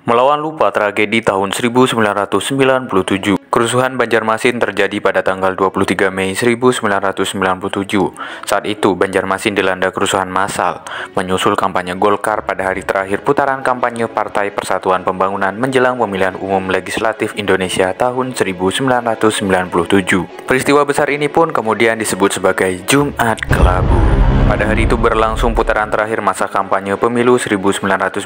Melawan lupa tragedi tahun 1997. Kerusuhan Banjarmasin terjadi pada tanggal 23 Mei 1997. Saat itu, Banjarmasin dilanda kerusuhan massal, menyusul kampanye Golkar pada hari terakhir putaran kampanye Partai Persatuan Pembangunan menjelang pemilihan umum legislatif Indonesia tahun 1997. Peristiwa besar ini pun kemudian disebut sebagai Jumat Kelabu. Pada hari itu berlangsung putaran terakhir masa kampanye pemilu 1997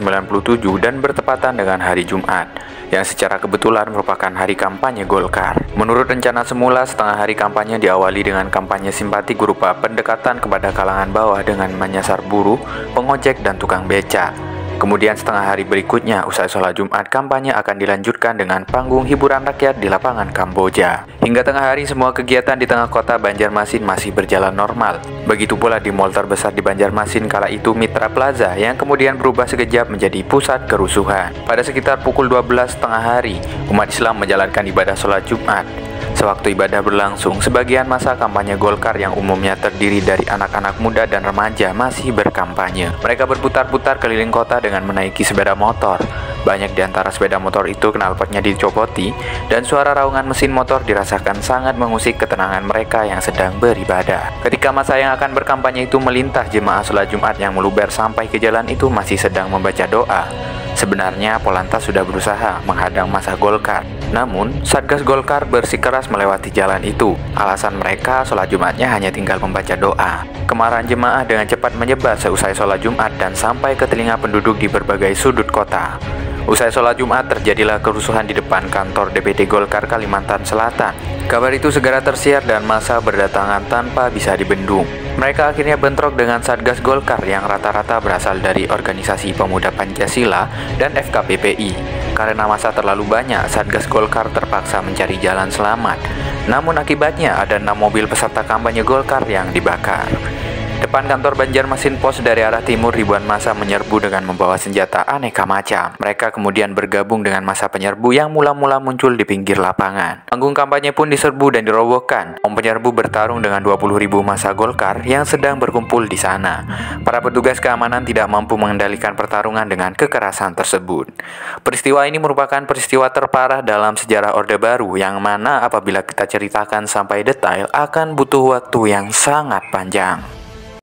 dan bertepatan dengan hari Jumat, yang secara kebetulan merupakan hari kampanye Golkar. Menurut rencana semula, setengah hari kampanye diawali dengan kampanye simpati berupa pendekatan kepada kalangan bawah dengan menyasar buruh, pengojek, dan tukang beca. Kemudian setengah hari berikutnya, usai sholat Jumat, kampanye akan dilanjutkan dengan panggung hiburan rakyat di lapangan Kamboja. Hingga tengah hari, semua kegiatan di tengah kota Banjarmasin masih berjalan normal. Begitu pula di mal terbesar di Banjarmasin kala itu, Mitra Plaza, yang kemudian berubah sekejap menjadi pusat kerusuhan. Pada sekitar pukul 12 tengah hari, umat Islam menjalankan ibadah sholat Jumat. Sewaktu ibadah berlangsung, sebagian masa kampanye Golkar yang umumnya terdiri dari anak-anak muda dan remaja masih berkampanye. Mereka berputar-putar keliling kota dengan menaiki sepeda motor. Banyak di antara sepeda motor itu knalpotnya dicopoti, dan suara raungan mesin motor dirasakan sangat mengusik ketenangan mereka yang sedang beribadah. Ketika masa yang akan berkampanye itu melintas, jemaah sholat Jumat yang meluber sampai ke jalan itu masih sedang membaca doa. Sebenarnya Polantas sudah berusaha menghadang massa Golkar, namun Satgas Golkar bersikeras melewati jalan itu. Alasan mereka, sholat Jumatnya hanya tinggal membaca doa. Kemarahan jemaah dengan cepat menyebar seusai sholat Jumat dan sampai ke telinga penduduk di berbagai sudut kota. Usai sholat Jumat, terjadilah kerusuhan di depan kantor DPD Golkar Kalimantan Selatan. Kabar itu segera tersiar dan massa berdatangan tanpa bisa dibendung. Mereka akhirnya bentrok dengan Satgas Golkar yang rata-rata berasal dari Organisasi Pemuda Pancasila dan FKPPI. Karena massa terlalu banyak, Satgas Golkar terpaksa mencari jalan selamat. Namun akibatnya ada 6 mobil peserta kampanye Golkar yang dibakar. Depan kantor Banjarmasin Pos dari arah timur, ribuan massa menyerbu dengan membawa senjata aneka macam. Mereka kemudian bergabung dengan massa penyerbu yang mula-mula muncul di pinggir lapangan. Panggung kampanye pun diserbu dan dirobohkan. Penyerbu bertarung dengan 20.000 massa Golkar yang sedang berkumpul di sana. Para petugas keamanan tidak mampu mengendalikan pertarungan dengan kekerasan tersebut. Peristiwa ini merupakan peristiwa terparah dalam sejarah Orde Baru, yang mana apabila kita ceritakan sampai detail akan butuh waktu yang sangat panjang.